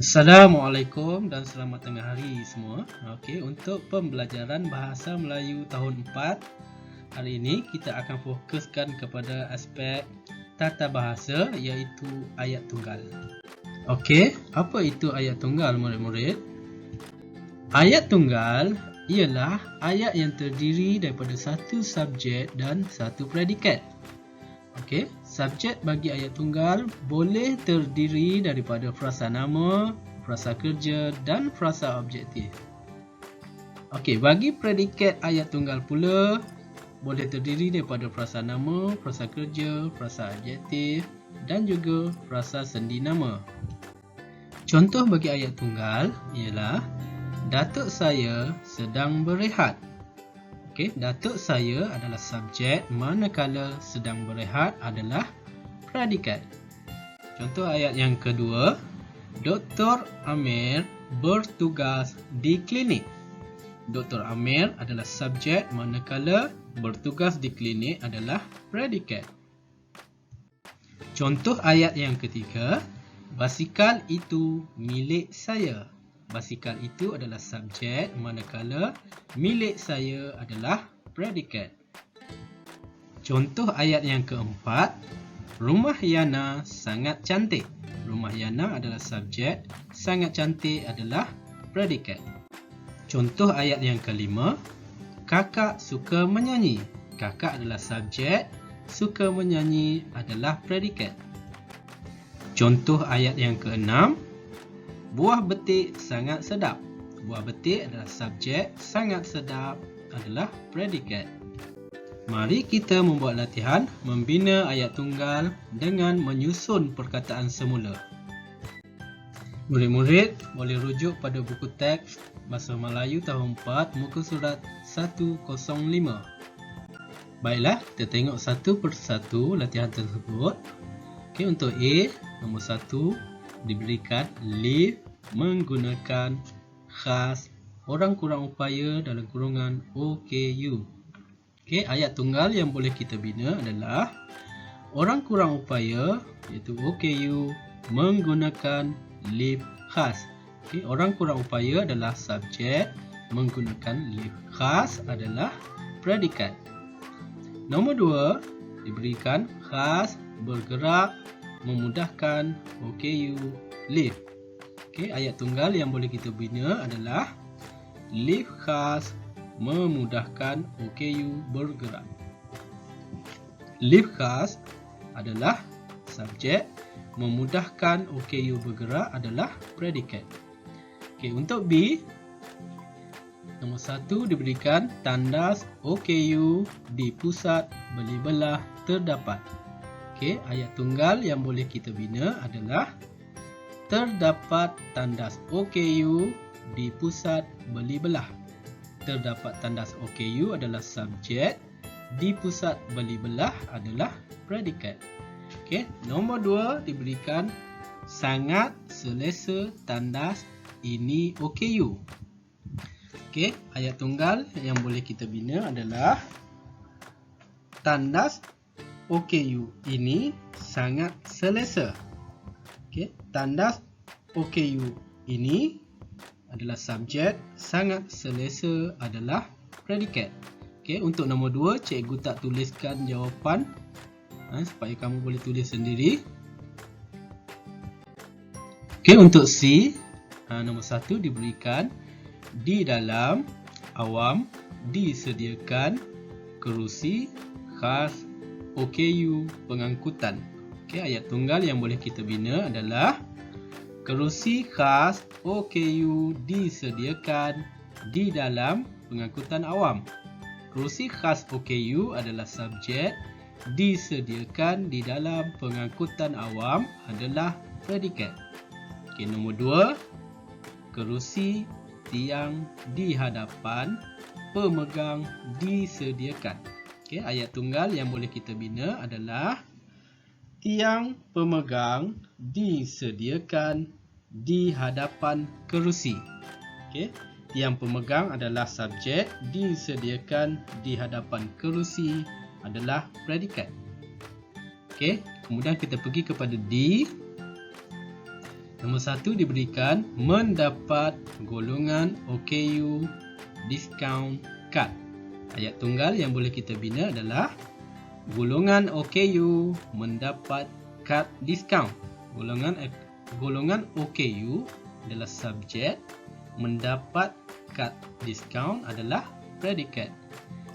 Assalamualaikum dan selamat tengah hari semua. Okey, untuk pembelajaran Bahasa Melayu tahun 4, hari ini kita akan fokuskan kepada aspek tata bahasa iaitu ayat tunggal. Okey, apa itu ayat tunggal murid-murid? Ayat tunggal ialah ayat yang terdiri daripada satu subjek dan satu predikat. Okey, subjek bagi ayat tunggal boleh terdiri daripada frasa nama, frasa kerja dan frasa objektif. Okey, bagi predikat ayat tunggal pula boleh terdiri daripada frasa nama, frasa kerja, frasa objektif dan juga frasa sendi nama. Contoh bagi ayat tunggal ialah Datuk saya sedang berehat. Okey, datuk saya adalah subjek manakala sedang berehat adalah predikat. Contoh ayat yang kedua, Dr. Amir bertugas di klinik. Dr. Amir adalah subjek manakala bertugas di klinik adalah predikat. Contoh ayat yang ketiga, basikal itu milik saya. Basikal itu adalah subjek manakala milik saya adalah predikat. Contoh ayat yang keempat, rumah Yana sangat cantik. Rumah Yana adalah subjek, sangat cantik adalah predikat. Contoh ayat yang kelima, kakak suka menyanyi. Kakak adalah subjek, suka menyanyi adalah predikat. Contoh ayat yang keenam, buah betik sangat sedap. Buah betik adalah subjek, sangat sedap adalah predikat. Mari kita membuat latihan membina ayat tunggal dengan menyusun perkataan semula. Murid-murid boleh rujuk pada buku teks Bahasa Melayu tahun 4 muka surat 105. Baiklah, kita tengok satu persatu latihan tersebut. Okey, untuk A, nombor 1 diberikan live menggunakan khas orang kurang upaya dalam kurungan OKU. Okey, ayat tunggal yang boleh kita bina adalah orang kurang upaya iaitu OKU menggunakan live khas. Okey, orang kurang upaya adalah subjek, menggunakan live khas adalah predikat. Nombor 2 diberikan khas bergerak memudahkan OKU live. Okey, ayat tunggal yang boleh kita bina adalah live khas memudahkan OKU bergerak. Live khas adalah subjek, memudahkan OKU bergerak adalah predikat. Okey, untuk B, nombor 1 diberikan tandas OKU di pusat beli belah terdapat. Okey, ayat tunggal yang boleh kita bina adalah terdapat tandas OKU di pusat beli belah. Terdapat tandas OKU adalah subjek, di pusat beli belah adalah predikat. Okey, nombor 2 diberikan sangat selesa tandas ini OKU. Okey, ayat tunggal yang boleh kita bina adalah tandas OKU ini sangat selesa. Okey, tandas OKU ini adalah subjek, sangat selesa adalah predikat. Okey, untuk nombor 2, cikgu tak tuliskan jawapan supaya kamu boleh tulis sendiri. Okey, untuk C, nombor 1 diberikan di dalam awam disediakan kerusi khas OKU pengangkutan. Okey, ayat tunggal yang boleh kita bina adalah kerusi khas OKU disediakan di dalam pengangkutan awam. Kerusi khas OKU adalah subjek, disediakan di dalam pengangkutan awam adalah predikat. Okey, nombor 2, kerusi tiang di hadapan pemegang disediakan. Okey, ayat tunggal yang boleh kita bina adalah tiang pemegang disediakan di hadapan kerusi. Okey, tiang pemegang adalah subjek, disediakan di hadapan kerusi adalah predikat. Okey, kemudian kita pergi kepada D. Nombor 1 diberikan mendapat golongan OKU discount kad. Ayat tunggal yang boleh kita bina adalah golongan OKU mendapat kad diskaun. Golongan OKU adalah subjek, mendapat kad diskaun adalah predikat.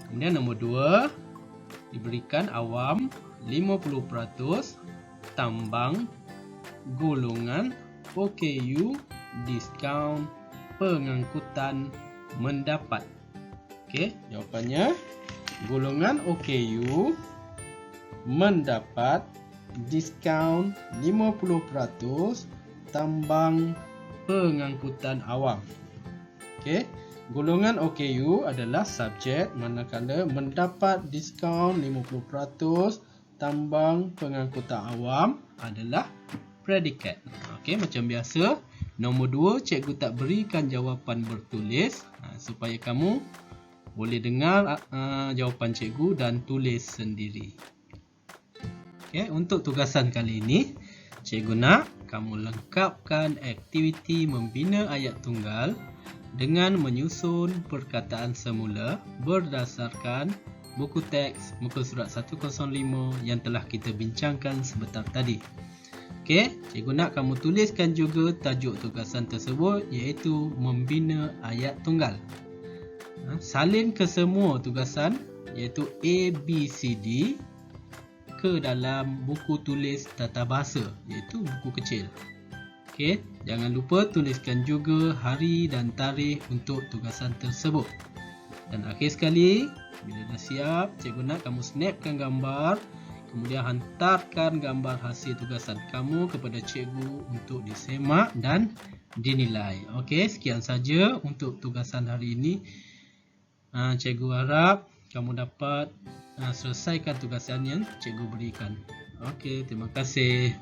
Kemudian nombor 2 diberikan awam 50% tambang golongan OKU diskaun pengangkutan mendapat. Okey, jawapannya golongan OKU mendapat diskaun 50% tambang pengangkutan awam. Okey, golongan OKU adalah subjek, manakala mendapat diskaun 50% tambang pengangkutan awam adalah predikat. Okey, macam biasa, nombor 2 cikgu tak berikan jawapan bertulis supaya kamu boleh dengar jawapan cikgu dan tulis sendiri. Okey, untuk tugasan kali ini, cikgu nak kamu lengkapkan aktiviti membina ayat tunggal dengan menyusun perkataan semula berdasarkan buku teks muka surat 105 yang telah kita bincangkan sebentar tadi. Okey, cikgu nak kamu tuliskan juga tajuk tugasan tersebut iaitu membina ayat tunggal. Salin ke semua tugasan iaitu A, B, C, D ke dalam buku tulis tata bahasa iaitu buku kecil. Okey, jangan lupa tuliskan juga hari dan tarikh untuk tugasan tersebut. Dan akhir sekali, bila dah siap, cikgu nak kamu snapkan gambar, kemudian hantarkan gambar hasil tugasan kamu kepada cikgu untuk disemak dan dinilai. Okey, sekian saja untuk tugasan hari ini. Cikgu harap kamu dapat selesaikan tugasan yang cikgu berikan. Okey, terima kasih.